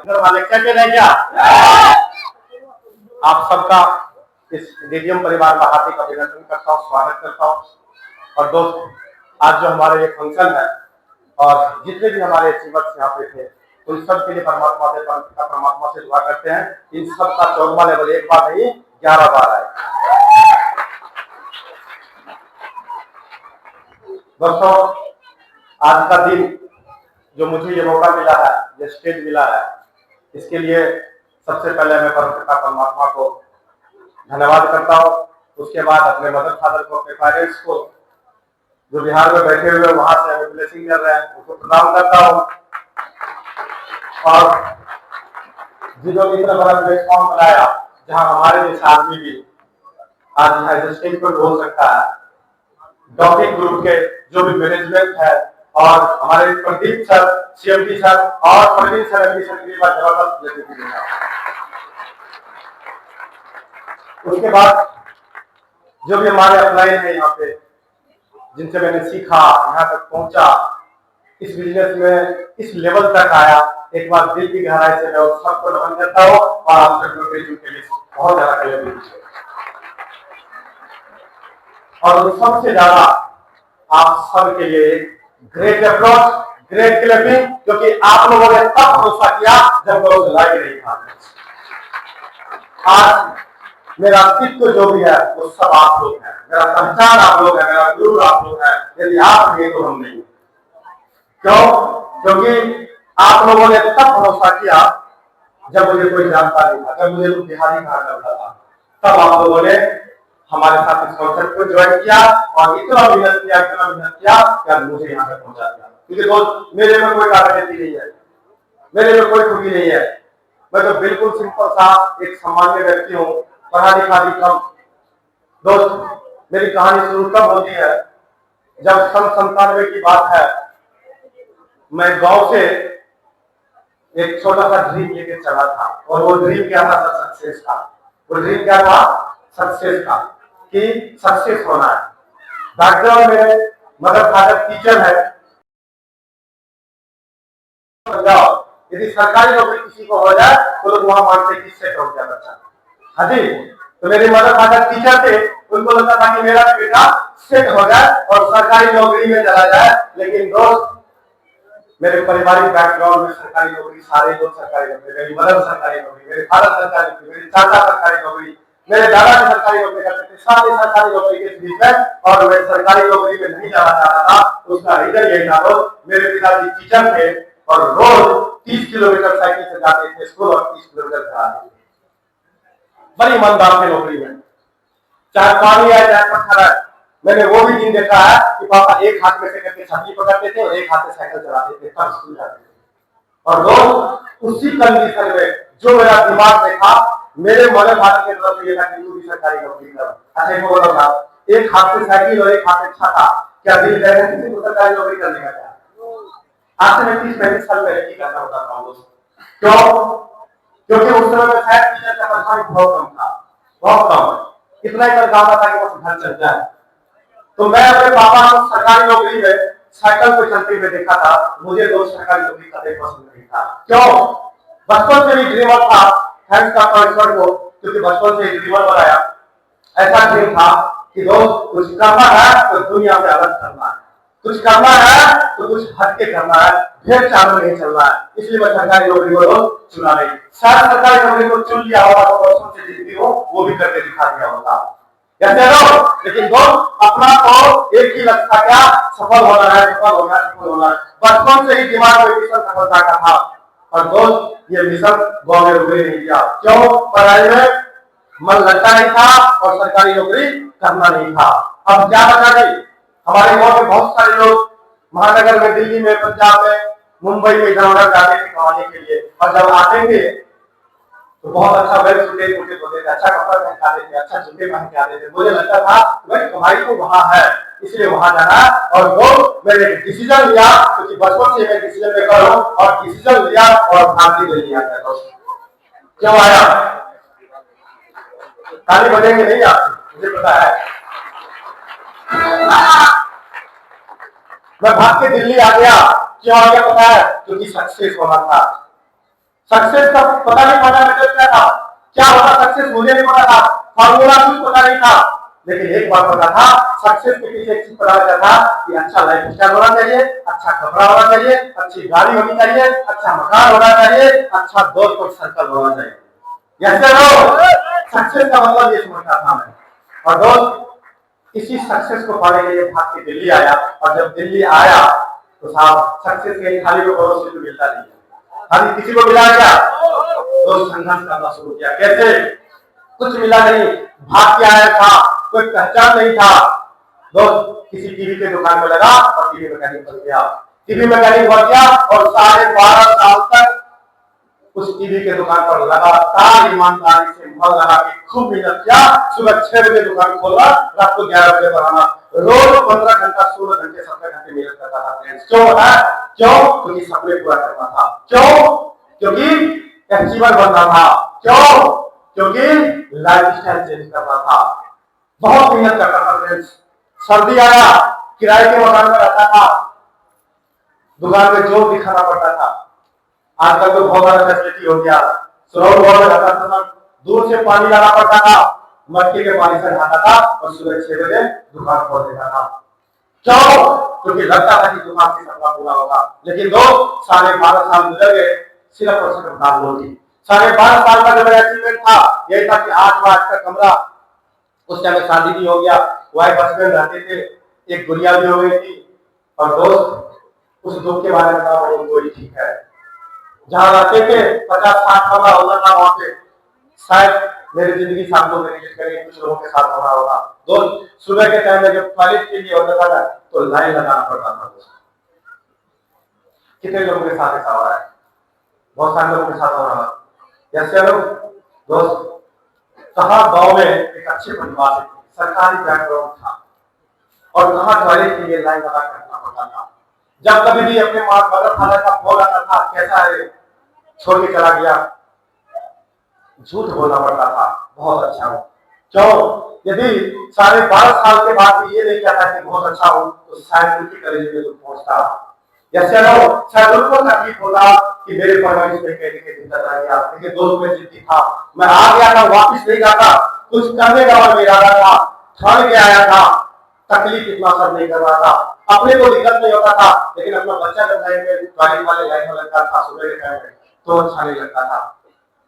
वाले कहते रहे क्या? आप सबका इस डीडीएम परिवार का हार्दिक अभिनंदन करता हूँ, स्वागत करता हूँ। और दोस्त, आज जो हमारे ये फंक्शन है और जितने भी हमारे अचीवर्स यहाँ पे थे, उन सब के लिए परमात्मा से दुआ करते हैं। इन सब का चौगमा लेवल एक बार नहीं 11 बार आए। दोस्तों, आज का दिन जो मुझे ये मौका मिला है, ये स्टेज मिला है, इसके लिए सबसे पहले मैं परमपिता परमात्मा को धन्यवाद करता हूँ। उसके बाद अपने मदर फादर को, अपने पेरेंट्स को, जो बिहार में बैठे हुए वहां से हमें ब्लेसिंग कर रहे हैं, उनको प्रणाम करता हूँ। और जिन्होंने इतना बड़ा प्लेटफॉर्म बनाया जहां हमारे जैसे आदमी भी आज स्टेज पर बोल सकता है, डॉकिंग ग्रुप के जो भी मैनेजमेंट है और हमारे प्रदीप सर, सीएमडी सर और प्रवीण सर एडमिशन के लिए जबरदस्त प्लेटफॉर्म दिया। उसके बाद जो भी हमारे अपलाइन है यहाँ पे, जिनसे मैंने सीखा, यहाँ तक पहुंचा, इस बिजनेस में इस लेवल तक आया, एक बार दिल की गहराई से मैं सबको नमन करता हूँ और आप सब लोग के लिए बहुत ज्यादा क्लियर। और सबसे ज्यादा आप सब के लिए ग्रेट अप्रोच, ग्रेट क्लैपिंग, क्योंकि आप लोगों ने तब भरोसा किया जब लोग लाइक नहीं था। आज मेरा अस्तित्व जो भी है वो सब आप लोग हैं, मेरा पहचान आप लोग हैं, मेरा गुरु आप लोग हैं। यदि आप नहीं तो हम नहीं। क्यों? क्योंकि आप लोगों ने तब भरोसा किया जब मुझे कोई जानता नहीं था, जब मुझे लोग बिहारी कहा करता था, तब आप लोगों ने हमारे साथ इस कॉन्सेप्ट को ज्वाइन किया और इतना मेहनत किया कि मुझे यहाँ तक पहुंचा दिया। क्योंकि दोस्त, मेरे में कोई काबिलियत नहीं है, मेरे में कोई खूबी नहीं है। मैं तो बिल्कुल सिंपल सा एक सामान्य व्यक्ति हूँ, पढ़ा लिखा भी कम। दोस्त, मेरी कहानी शुरू तब होती है जब सन 97 की बात है। मैं गांव से एक छोटा सा ड्रीम लेके चला था और वो ड्रीम क्या था? सक्सेस का। वो ड्रीम क्या था? सक्सेस का, कि सक्सेस होना है। बैकग्राउंड में मदर फादर टीचर है। यदि सरकारी नौकरी किसी को हो जाए तो लोग वहां मानते कि सेट हो गया बच्चा। हाँ जी, तो मेरे मदर फादर टीचर थे, उनको लगता था कि मेरा बेटा सेट हो जाए और सरकारी नौकरी में चला जाए। लेकिन दोस्त, मेरे पारिवारिक बैकग्राउंड में सरकारी नौकरी, सारे लोग सरकारी नौकरी, मेरी मदर सरकारी नौकरी, मेरे फादर सरकारी नौकरी, मेरे चाचा सरकारी नौकरी, मेरे दादा भी सरकारी नौकरी करते थे, सारे सरकारी नौकरी के बीच में, और मैं सरकारी नौकरी में नहीं जाना चाहता था। उसका रीजन यही था, मेरे पिताजी टीचर थे और रोज 30 किलोमीटर साइकिल से जाते थे स्कूल और 30 किलोमीटर घर आते थे। बड़ी ईमानदार थे नौकरी में, चाहे पानी आए चाहे पत्थर आए। मैंने वो भी दिन देखा है कि पापा एक हाथ में से करके छतरी पकड़ते थे और एक हाथ से साइकिल चलाते थे, तब स्कूल जाते थे। और रोज उसी कंडीशन में जो मेरा दिमाग में था, मेरे मदर फादर की तरफ ये था कि तू भी सरकारी नौकरी कर। अच्छा, इनको बोलो ना, एक हाथ से साइकिल और एक हाथ से छाता, क्या दिल करेगा किसी को सरकारी नौकरी करने का? क्या आज से मैं 30-35 साल पहले की करना होता था दोस्त। क्यों? क्योंकि उस समय में शायद टीचर का तनख्वाह बहुत कम था, बहुत कम। इतना ही तनख्वाह था कि बस घर चल जाए। तो मैं अपने पापा को सरकारी नौकरी में साइकिल पे चलते हुए देखा था। मुझे दोस्त सरकारी नौकरी करने पसंद नहीं था। क्यों? बचपन से ही ड्रीमर था, थैंक्स का परमेश्वर को, क्योंकि बचपन से ही ड्रीमर बनाया। ऐसा ड्रीम था कि दोस्त, कुछ करना है तो दुनिया से अलग करना है, कुछ करना है तो कुछ हटके करना है, ढेर चाल नहीं चलना है। इसलिए मैं सरकारी नौकरी को चुना नहीं। शायद सरकारी नौकरी को चुन लिया होगा तो बचपन से जिंदगी हो वो भी करके दिखा दिया होगा। लेकिन दोस्त, अपना तो एक ही लक्ष्य था, क्या? सफल होना है, सफल होना है, सफल होना है। बचपन से ही दिमाग में मिशन सफलता का था। और दोस्त, ये मिशन गाँव में रुके नहीं दिया। क्यों? पढ़ाई में मन लगता नहीं था और सरकारी नौकरी करना नहीं था। अब क्या बचा गई? हमारे गांव में बहुत सारे लोग महानगर में, दिल्ली में, पंजाब में, मुंबई में इधर उधर जाते थे कमाने के लिए, और जब आते थे तो बहुत अच्छा वेल सूटेड होते थे, अच्छा कपड़ा पहन के आते थे, अच्छा जूते पहन के आते थे। मुझे लगता था भाई कमाई तो वहां है, इसलिए वहां जाना। और वो मैंने डिसीजन लिया, क्योंकि बचपन से मैं डिसीजन लेकर हूं, और डिसीजन लिया और भागी ले लिया। क्यों आया? ताली बजेंगे नहीं आप, मुझे पता है। मैं भाग के दिल्ली आ गया। क्यों आ गया पता है? क्योंकि सक्सेस होना था। सक्सेस का पता नहीं, फंडामेंटल क्या था, क्या होता सक्सेस मुझे नहीं पता था, फॉर्मूला कुछ पता नहीं था, लेकिन एक बात पता था, सक्सेस के पीछे एक चीज पता चला था कि अच्छा लाइफ स्टाइल होना चाहिए, अच्छा कपड़ा होना चाहिए, अच्छी गाड़ी होनी चाहिए, अच्छा मकान होना चाहिए, अच्छा दोस्त और सर्कल होना चाहिए। यस नो, सक्सेस का मतलब ये समझता था मैं। और दोस्त इसी सक्सेस को पाने के लिए भाग के दिल्ली आया, और जब दिल्ली आया तो साहब सक्सेस के खाली को भरोसे को मिलता नहीं, खाली किसी को मिला क्या, दोस्त संघर्ष करना शुरू किया। कैसे? कुछ मिला नहीं, भाग के आया था, कोई पहचान नहीं था, दोस्त किसी टीवी के दुकान में लगा और टीवी मैकेनिक बन गया, टीवी मैकेनिक बन गया और 12.5 साल तक उस टीवी के दुकान पर लगातार ईमानदारी से मन लगा के खूब मेहनत किया। सुबह 6 बजे दुकान खोलना, रात को 11 बजे बनाना, रोज 15 घंटा 16 घंटे 17 घंटे मेहनत करता था फ्रेंड्स। क्यों है? क्यों? क्योंकि सपने पूरा करना था। क्यों? क्योंकि अचीवर बनना था। क्यों? क्योंकि लाइफ स्टाइल चेंज करना था। बहुत मेहनत करता था फ्रेंड्स। सर्दी आया, किराए के मकान में रहता था, दुकान में जोर दिखाना पड़ता था। आजकल तो बहुत सारा फैसिलिटी हो गया, सरोवर में रहता था, दूर से पानी लाना पड़ता था, मटके के पानी से नहाता था और सुबह 6 बजे दुकान खोल देता था। क्यों? क्योंकि लगता था कि दुकान से सपना पूरा होगा। लेकिन दो 12.5 साल गुजर गए, सिर्फ और सिर्फ दाम होगी। 12.5 साल का जो मेरा अचीवमेंट था यही था कि 8 बार का कमरा, उस टाइम शादी भी हो गया, वाइफ हस्बैंड रहते थे, एक गुड़िया भी हो गई थी। और दोस्त उस दुख के बारे में वो कोई ठीक है, जहां रहते थे 50-60 कमरा होना था, वहां पे शायद मेरी जिंदगी साथ दो कुछ लोगों के साथ हो रहा होगा। दोस्त सुबह के टाइम में जब टॉयलेट के लिए होता था ना, तो लाइन लगाना पड़ता था। कितने लोगों के साथ ऐसा हो रहा है? बहुत सारे लोगों के साथ हो रहा है। जैसे लोग दोस्त कहा गांव में एक अच्छे परिवार से सरकारी बैकग्राउंड था और कहा टॉयलेट के लिए लाइन लगा करना पड़ता था। जब कभी भी अपने मदर फादर का फोन आता था, कैसा है, छोड़ के चला गया, झूठ बोलना पड़ता था, बहुत अच्छा हो। क्यों? यदि 12.5 साल के बाद भी ये नहीं कहता कि बहुत अच्छा हो, तो शायद उनकी कलेजे में दुख पहुंचता। जैसे लोग शायद उनको तकलीफ होता कि मेरे परवरिश में कहने के दिक्कत आ गया, लेकिन दोस्त में जिद्दी था, मैं आ गया था, वापिस नहीं जाता, कुछ करने का मेरा इरादा था, ठान के आया था, तकलीफ इतना असर नहीं कर रहा था, अपने को दिक्कत नहीं होता था, लेकिन अपना बच्चा जब लाइन में गाड़ी वाले लाइन में लगता था सुबह के टाइम में, तो अच्छा नहीं लगता था।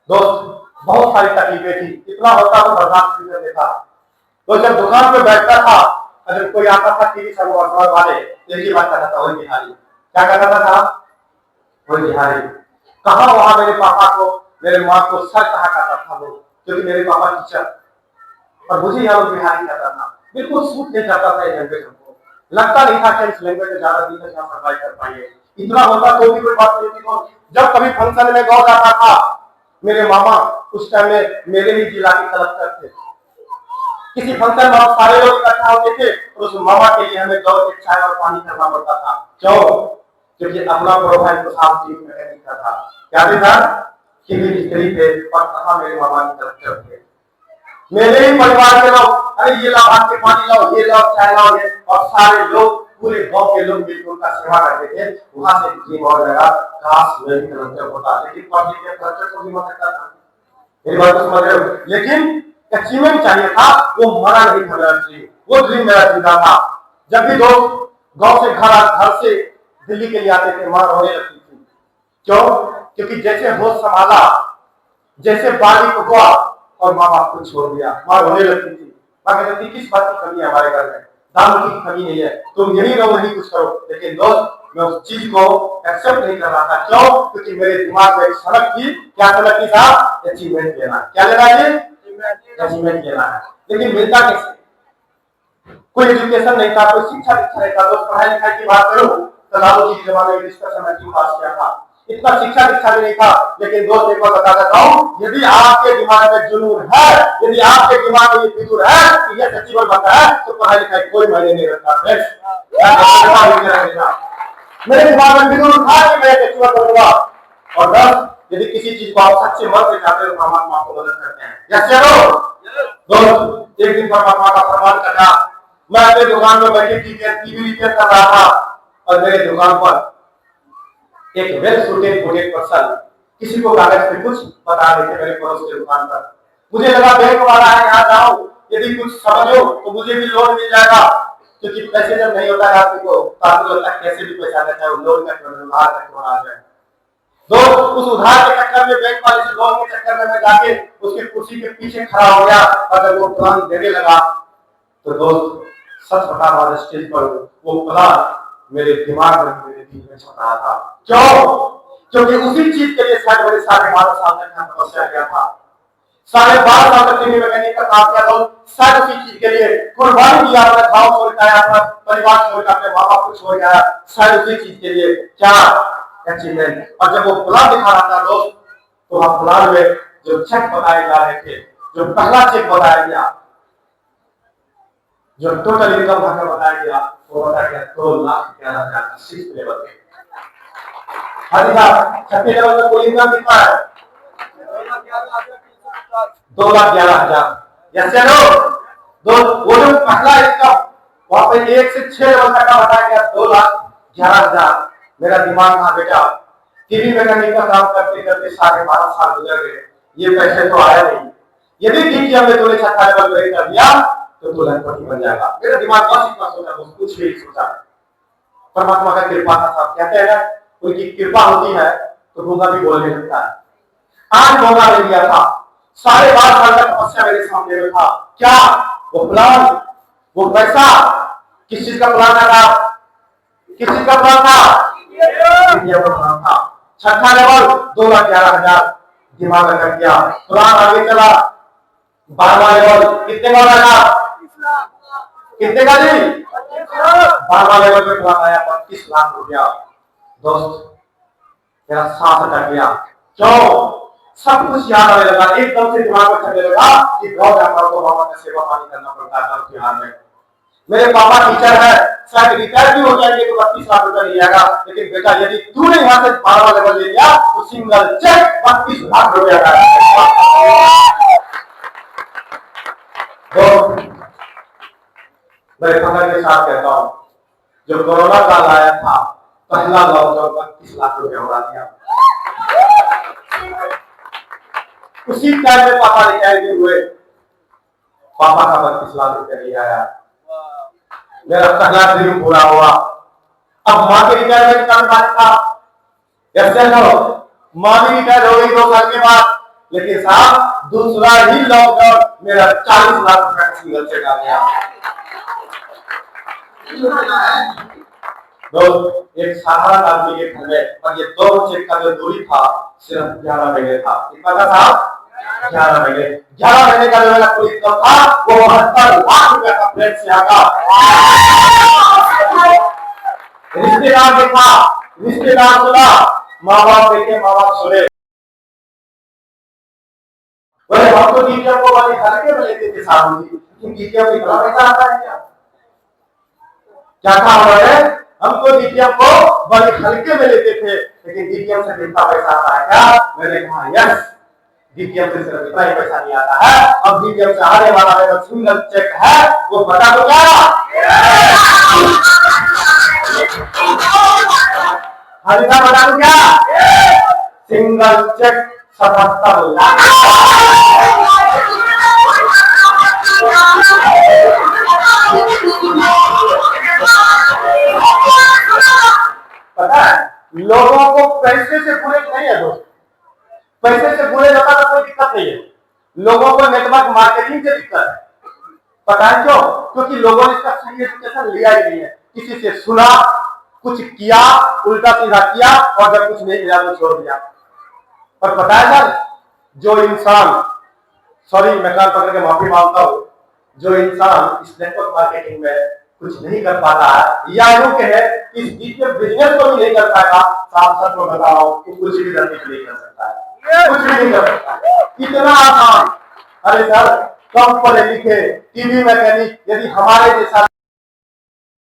दोस्त बहुत सारी तकलीफें थी, इतना होता तो बर्दाश्त नहीं कर देता। तो जब दुकान पे बैठता था, अगर कोई आता था टीवी सर्वर वाले, एक ही बात कहता था, वही बिहारी। क्या कहता था? वही बिहारी। कहा वहां मेरे पापा को, मेरे माँ को सर कहा करता था वो, क्योंकि मेरे पापा टीचर और मुझे यहाँ बिहारी कहता था। बिल्कुल सूट नहीं करता था ये लैंग्वेज हमको, लगता नहीं था कि इस लैंग्वेज में ज्यादा दिन तक सर्वाइव कर पाएंगे। इतना होता तो भी कोई बात नहीं थी। जब कभी फंक्शन में गाँव जाता था, मेरे मामा उस टाइम में मेरे ही जिला के कलेक्टर थे, किसी फंक्शन में सारे लोग इकट्ठा होते थे और उस मामा के लिए हमें दौड़ के चाय और पानी करना पड़ता था। क्यों? क्योंकि अपना प्रोफाइल तो साफ टीवी में नहीं था। क्या था कि भी स्त्री थे और कहा मेरे मामा के कलेक्टर थे। मेरे ही परिवार के लोग, अरे ये लाओ हाथ के पानी लाओ, ये लाओ चाय लाओ, ये, और सारे लोग पूरे गांव के लोग मिलकर उनका सेवा करते थे। वहां से ड्रीम और लगा काश मैं भी कलेक्टर होता, लेकिन पब्लिक के कलेक्टर को भी हो सकता था। मेरी बात तो समझ रहे हो? लेकिन अचीवमेंट चाहिए था, वो मरा नहीं था मेरा ड्रीम, वो ड्रीम मेरा जिंदा था। जब भी दोस्त गांव से घर से दिल्ली के लिए आते थे, मां रोने लगती थी। क्यों? क्योंकि जैसे होश संभाला, जैसे बालिक हुआ और माँ बाप को छोड़ दिया, माँ रोने लगती थी। माँ कहती थी किस बात की कमी है हमारे घर में, दाम की कमी नहीं है, तुम यही रहो यही कुछ करो। लेकिन दोस्त मैं उस चीज को एक्सेप्ट नहीं कर रहा था। क्यों? क्योंकि मेरे दिमाग में एक सड़क थी। क्या सड़क थी था? अचीवमेंट लेना। क्या लेना है? अचीवमेंट लेना है। लेकिन मिलता कैसे? कोई एजुकेशन नहीं था, कोई शिक्षा दीक्षा नहीं था। दोस्त पढ़ाई लिखाई की बात करूं तो लालू जी के जमाने में डिस्कशन मैट्रिक पास किया था, इतना शिक्षा दीक्षा भी नहीं था। लेकिन दोस्त एक बार बता देता हूं, यदि आपके दिमाग में जुनून है, यदि आपके दिमाग में ये फितूर है कि ये अचीवर बनना है, तो पढ़ाई लिखाई कोई मायने नहीं रखता। मेरे दिमाग में फितूर था कि मैं अचीवर बनूंगा। और दस यदि किसी चीज को आप सच्चे मन से चाहते हो तो परमात्मा आपको मदद करते हैं। यस चलो दोस्त, एक दिन परमात्मा का फरमान करना, मैं अपने दुकान में बैठे टीवी रिपेयर कर रहा था और मेरे दुकान पर एक वेल सूटेड पर्सन किसी को कागज पे कुछ बता रहे थे मेरे पड़ोस के दुकान पर। मुझे लगा बैंक वाला है, यहाँ जाओ, यदि कुछ समझो तो मुझे भी लोन मिल जाएगा, क्योंकि पैसे जब नहीं होता है आदमी को तो आपको लगता है कैसे भी पैसा देता है, लोन का क्यों, उधार का क्यों आ जाए। दोस्त उस उधार के चक्कर में, बैंक वाले से लोन के चक्कर में मैं जाके उसकी कुर्सी के पीछे खड़ा हो गया, और जब वो प्लान देने लगा तो दोस्त सच बता रहा हूं, स्टेज पर वो प्लान मेरे दिमाग में, मेरे दिल में छप रहा था। क्यों? क्योंकि उसी चीज के लिए शायद मेरे 12.5 साल तक मैं तपस्या किया था, 12.5 साल तक टीवी मैकेनिक का काम किया था, शायद उसी चीज के लिए कुर्बानी दिया, अपना गाँव छोड़ के आया, अपना परिवार छोड़ के, अपने माँ बाप को छोड़ के आया, शायद उसी चीज के लिए। क्या अचीवमेंट। और जब वो प्लान दिखा रहा था दोस्त, तो वहां प्लान में जो चेक बताए जा रहे थे, जो पहला चेक बताया गया, जो टोटल इनकम भरकर बताया गया, वो बताया गया 2,11,000 लेवल पे। हाँ जी साहब, छठे लेवल में कोई इनकम कितना है? 2,11,000। यस या नो? वो जो पहला इनकम वहां पे 1 से 6 लेवल तक का बताया गया 2,11,000। मेरा दिमाग कहा बेटा, टीवी मैकेनिक का काम करते करते 12.5 साल गुजर गए, ये पैसे तो आया नहीं, यदि ठीक है हमने तुमने छठा लेवल पे कर दिया तो तू लखपति बन जाएगा। मेरा दिमाग बस इतना सोचा, कुछ भी सोचा। परमात्मा का कृपा था साहब, कहते हैं उनकी कृपा होती है तो गूंगा भी बोलने लगता है। आज मौका ले लिया था, 12.5 साल का तपस्या मेरे सामने में था। क्या वो प्लान, वो पैसा, किस चीज का प्लान था? किस चीज का प्लान था? था। छठा लेवल 2,11,000 दिमाग में कर दिया, प्लान आगे चला। 12वां लेवल कितने का लगा? कितने का जी? 12वां लेवल पे प्लान आया 25 लाख रुपया। दोस्त मेरा सांस अटक गया। क्यों? सब कुछ याद आने लगा, एकदम से दिमाग में चलने लगा कि गाँव जाकर तो बाबा का सेवा पानी करना पड़ता है त्योहार में। मेरे पापा टीचर है, शायद रिटायर भी हो जाएंगे तो 32 लाख रुपया नहीं आएगा, लेकिन बेटा यदि तूने यहाँ से 12वां लेवल ले लिया तो सिंगल चेक 32 लाख रुपया का। तो मेरे पकड़ के साथ कहता हूँ, जो कोरोना काल आया था, पहला लॉकडाउन 32 लाख रुपया उड़ा दिया। उसी टाइम में पापा रिटायर भी हुए, पापा का 32 लाख रुपया नहीं आया। मेरा पहला ड्रीम पूरा हुआ। अब माँ के रिटायरमेंट का बात था, माँ भी रिटायर हो गई 2 साल के बाद, लेकिन साहब दूसरा ही लॉकडाउन मेरा 40 लाख रुपया सिंगल चेक आ गया। दोस्त एक साधारण आदमी के घर में, और ये 2 चेक का जो दूरी था सिर्फ 11 महीने था। कितना था साहब? 11 महीने। 11 महीने का जो मेरा कोई इनकम था वो 72 लाख रुपया का फ्लैट से आगा। रिश्तेदार देखा, रिश्तेदार सुना, माँ बाप देखे, माँ बाप सुने। बोले हम तो डीटीएम को बड़े हल्के में लेते थे साहब जी, लेकिन डीटीएम इतना पैसा आता है क्या? क्या कहा उन्होंने? हम तो डीटीएम को बड़े हल्के में लेते थे, लेकिन डीटीएम से कितना पैसा आता है क्या? मैंने कहा यस, डीटीएम से सिर्फ इतना ही पैसा नहीं आता है। अब डीटीएम से आने वाला मेरा सिंगल चेक है, वो बता दो क्या? हल्का बता दो क्या? Single check 77 lakh. पता है लोगों को पैसे से बुरे नहीं है दोस्त, पैसे से बुरे जाता तो कोई दिक्कत नहीं है, लोगों को नेटवर्क मार्केटिंग से दिक्कत है। पता है क्यों? क्योंकि लोगों ने इसका सही एजुकेशन लिया ही नहीं है, किसी से सुना, कुछ किया, उल्टा सीधा किया, और जब कुछ नहीं किया तो छोड़ दिया। और पता है सर, जो इंसान, सॉरी मैं कान पकड़ के माफी मांगता हूं, जो इंसान इस नेटवर्क मार्केटिंग में कुछ नहीं कर पाता है, या यूं कहे इस डिजिटल बिजनेस को भी नहीं कर पाएगा, साफ सच में बता रहा हूं कि कुछ भी जल्दी नहीं कर सकता है, कुछ भी नहीं कर सकता। इतना आसान। अरे सर कम पढ़े लिखे टीवी मैकेनिक यदि हमारे जैसा